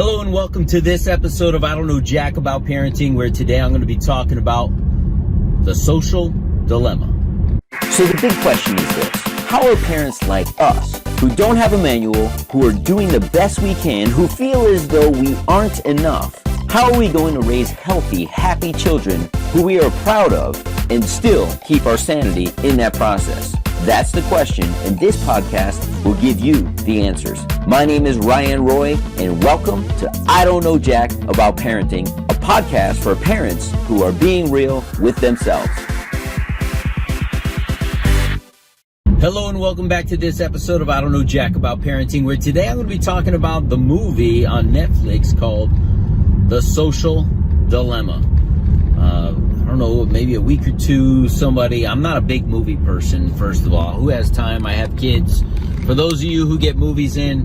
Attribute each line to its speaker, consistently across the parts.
Speaker 1: Hello and welcome to this episode of I Don't Know Jack About Parenting, where today I'm going to be talking about the social dilemma.
Speaker 2: So the big question is this: how are parents like us, who don't have a manual, who are doing the best we can, who feel as though we aren't enough, how are we going to raise healthy, happy children who we are proud of and still keep our sanity in that process? That's the question, and this podcast will give you the answers. My name is Ryan Roy, and welcome to I Don't Know Jack About Parenting, a podcast for parents who are being real with themselves.
Speaker 1: Hello and welcome back to this episode of I Don't Know Jack About Parenting, where today I'm going to be talking about the movie on Netflix called The Social Dilemma. I don't know, maybe a week or two, I'm not a big movie person, first of all. Who has time? I have kids. For those of you who get movies in,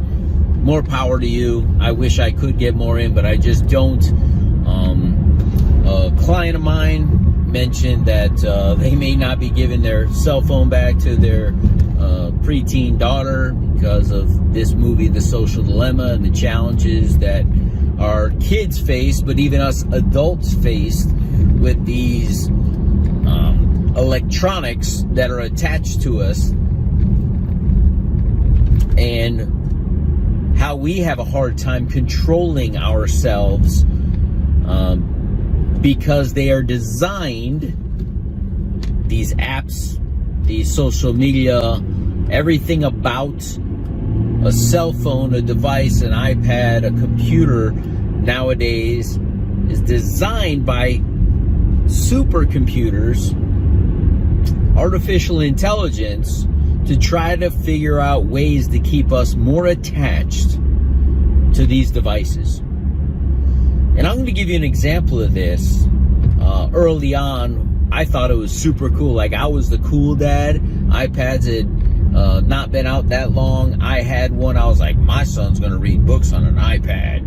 Speaker 1: more power to you. I wish I could get more in, but I just don't. A client of mine mentioned that they may not be giving their cell phone back to their preteen daughter because of this movie, The Social Dilemma, and the challenges that our kids face, but even us adults face with these electronics that are attached to us, and how we have a hard time controlling ourselves because they are designed, these apps, these social media, everything about a cell phone, a device, an iPad, a computer nowadays is designed by supercomputers, artificial intelligence, to try to figure out ways to keep us more attached to these devices. And I'm going to give you an example of this. Early on, I thought it was super cool. Like, I was the cool dad. iPads had not been out that long. I had one. I was like, my son's going to read books on an iPad.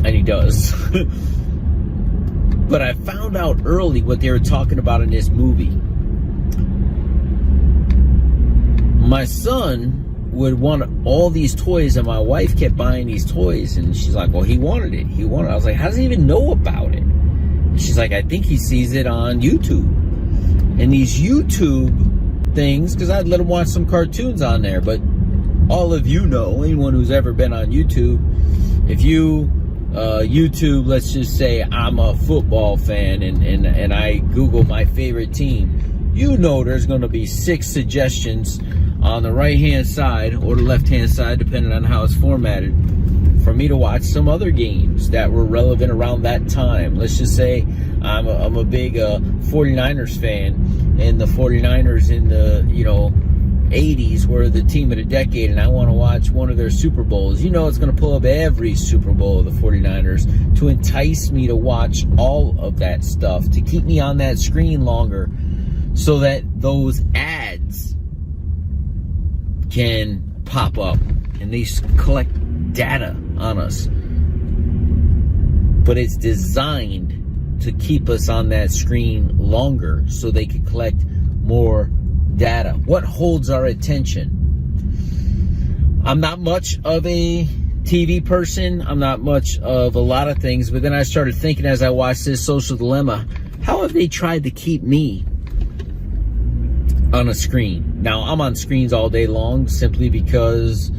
Speaker 1: And he does. But I found out early what they were talking about in this movie. My son would want all these toys, and my wife kept buying these toys, and she's like, well, he wanted it. I was like, how does he even know about it? And she's like, I think he sees it on YouTube. And these YouTube things, because I'd let him watch some cartoons on there, but all of you know, anyone who's ever been on YouTube, if you YouTube, let's just say I'm a football fan and I Google my favorite team, you know there's going to be 6 suggestions on the right hand side or the left hand side, depending on how it's formatted, for me to watch some other games that were relevant around that time. Let's just say I'm a big 49ers fan, and the 49ers in the 80s were the team of the decade, and I want to watch one of their Super Bowls. You know, it's going to pull up every Super Bowl of the 49ers to entice me to watch all of that stuff, to keep me on that screen longer, so that those ads can pop up and they collect data on us. But it's designed to keep us on that screen longer so they can collect more data. What holds our attention? I'm not much of a TV person. I'm not much of a lot of things. But then I started thinking, as I watched this Social Dilemma, how have they tried to keep me on a screen? Now, I'm on screens all day long simply because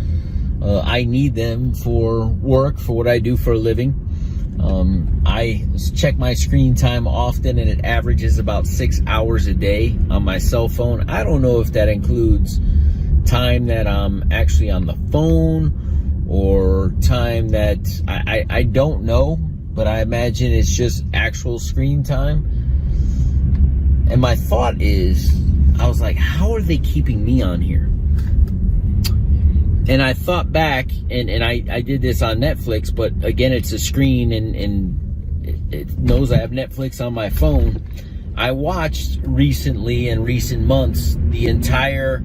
Speaker 1: I need them for work, for what I do for a living. I check my screen time often, and it averages about 6 hours a day on my cell phone. I don't know if that includes time that I'm actually on the phone or time that I don't know, but I imagine it's just actual screen time. And my thought is, I was like, how are they keeping me on here? And I thought back, and I did this on Netflix, but again, it's a screen, and it knows I have Netflix on my phone. I watched recently, in recent months, the entire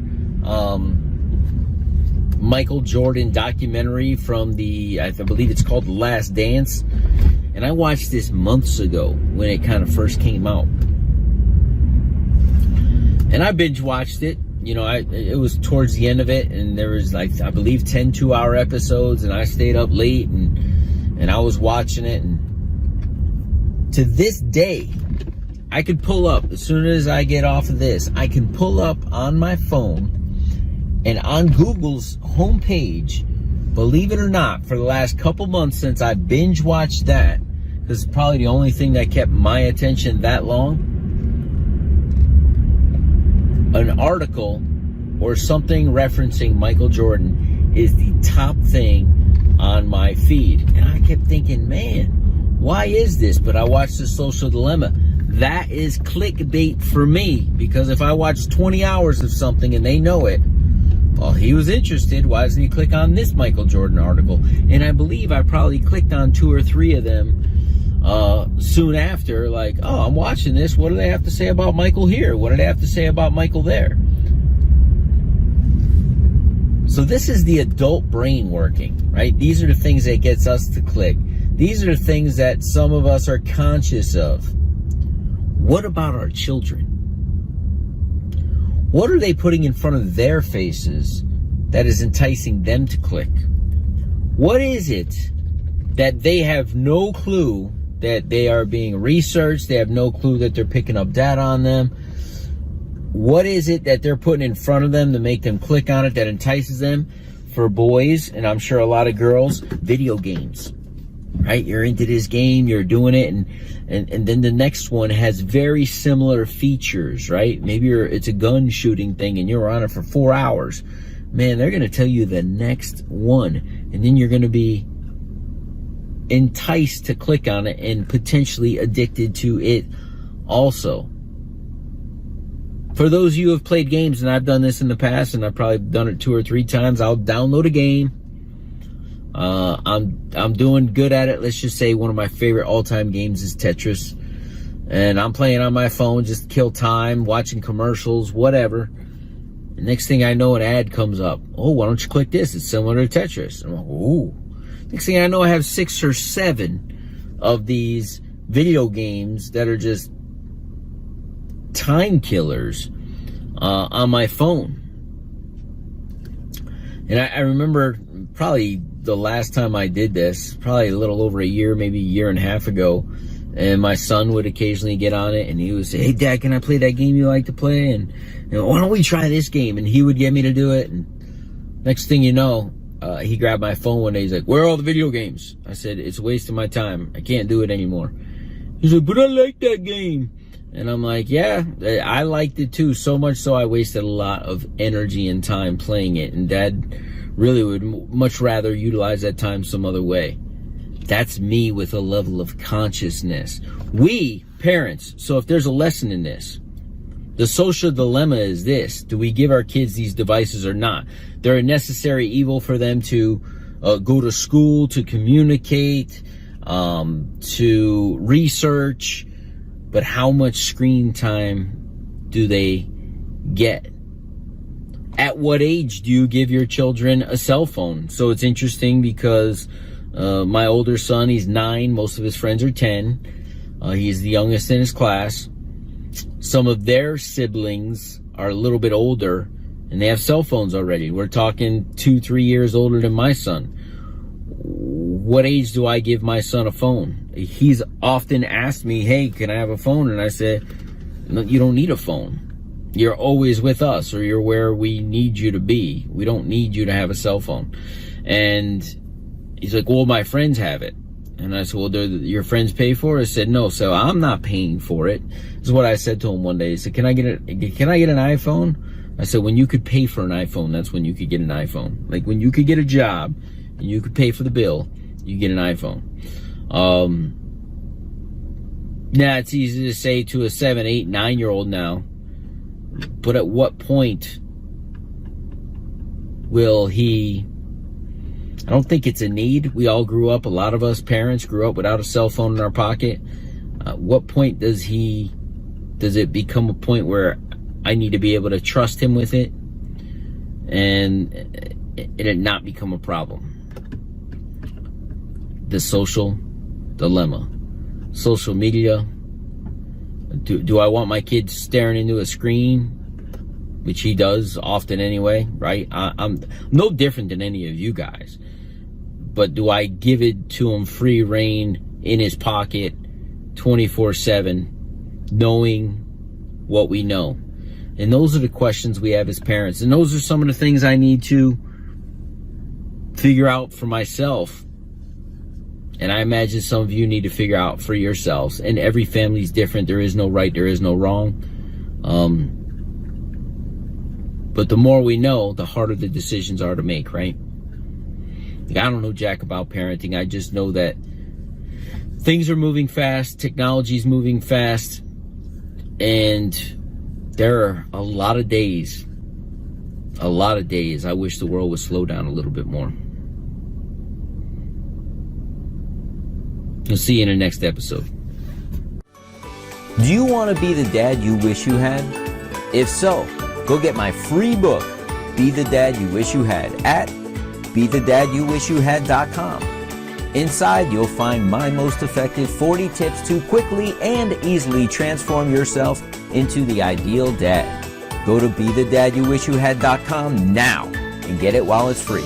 Speaker 1: Michael Jordan documentary from I believe it's called The Last Dance. And I watched this months ago when it kind of first came out. And I binge watched it. you know, it was towards the end of it, and there was like, I believe 10 2-hour episodes, and I stayed up late and I was watching it. And to this day, I could pull up, as soon as I get off of this, I can pull up on my phone, and on Google's homepage, believe it or not, for the last couple months since I binge watched that, because it's probably the only thing that kept my attention that long, an article or something referencing Michael Jordan is the top thing on my feed. And I kept thinking, man, why is this? But I watched The Social Dilemma. That is clickbait for me, because if I watch 20 hours of something and they know it, well, he was interested. Why doesn't he click on this Michael Jordan article? And I believe I probably clicked on 2 or 3 of them soon after, like, oh, I'm watching this. What do they have to say about Michael here? What do they have to say about Michael there? So this is the adult brain working, right? These are the things that gets us to click. These are the things that some of us are conscious of. What about our children? What are they putting in front of their faces that is enticing them to click? What is it that they have no clue that they are being researched? They have no clue that they're picking up data on them. What is it that they're putting in front of them to make them click on it that entices them? For boys, and I'm sure a lot of girls, video games. Right? You're into this game, you're doing it, and then the next one has very similar features, right? Maybe it's a gun shooting thing and you're on it for 4 hours. Man, they're going to tell you the next one, and then you're going to be enticed to click on it and potentially addicted to it also. For those of you who have played games, and I've done this in the past, and I've probably done it 2 or 3 times, I'll download a game. I'm doing good at it. Let's just say one of my favorite all-time games is Tetris, and I'm playing on my phone just to kill time, watching commercials, whatever. The next thing I know, an ad comes up. Oh, why don't you click this? It's similar to Tetris. I'm like, ooh. Next thing I know, I have 6 or 7 of these video games that are just time killers on my phone. And I remember probably the last time I did this, probably a little over a year, maybe a year and a half ago, and my son would occasionally get on it, and he would say, hey, Dad, can I play that game you like to play? And you know, why don't we try this game? And he would get me to do it. And next thing you know, he grabbed my phone one day. He's like, where are all the video games? I said, it's wasting my time. I can't do it anymore. He's like, but I like that game. And I'm like, yeah, I liked it too, so much so I wasted a lot of energy and time playing it. And Dad really would much rather utilize that time some other way. That's me with a level of consciousness. We, parents, so if there's a lesson in this, the social dilemma is this: do we give our kids these devices or not? They're a necessary evil for them to go to school, to communicate, to research, but how much screen time do they get? At what age do you give your children a cell phone? So it's interesting because my older son, he's 9. Most of his friends are 10. He's the youngest in his class. Some of their siblings are a little bit older, and they have cell phones already. We're talking 2-3 years older than my son. What age do I give my son a phone? He's often asked me, hey, can I have a phone? And I said, no, you don't need a phone. You're always with us, or you're where we need you to be. We don't need you to have a cell phone. And he's like, well, my friends have it. And I said, well, do your friends pay for it? I said, no, so I'm not paying for it. This is what I said to him one day. He said, can I get an iPhone? I said, when you could pay for an iPhone, that's when you could get an iPhone. Like when you could get a job and you could pay for the bill, you get an iPhone. Now it's easy to say to a 7, 8, 9-year-old now, but at what point will he? I don't think it's a need. We all grew up, a lot of us parents grew up without a cell phone in our pocket. What point does it become a point where I need to be able to trust him with it and it not become a problem? The social dilemma. Social media. Do I want my kids staring into a screen which he does often anyway, right? I'm no different than any of you guys. But do I give it to him free reign in his pocket 24/7, knowing what we know? And those are the questions we have as parents. And those are some of the things I need to figure out for myself. And I imagine some of you need to figure out for yourselves. And every family's different. There is no right, there is no wrong. But the more we know, the harder the decisions are to make, right? Like, I don't know jack about parenting. I just know that things are moving fast. Technology's moving fast. And there are a lot of days I wish the world would slow down a little bit more. We'll see you in the next episode.
Speaker 2: Do you want to be the dad you wish you had? If so, go get my free book, Be the Dad You Wish You Had, at BeTheDadYouWishYouHad.com. Inside, you'll find my most effective 40 tips to quickly and easily transform yourself into the ideal dad. Go to BeTheDadYouWishYouHad.com now and get it while it's free.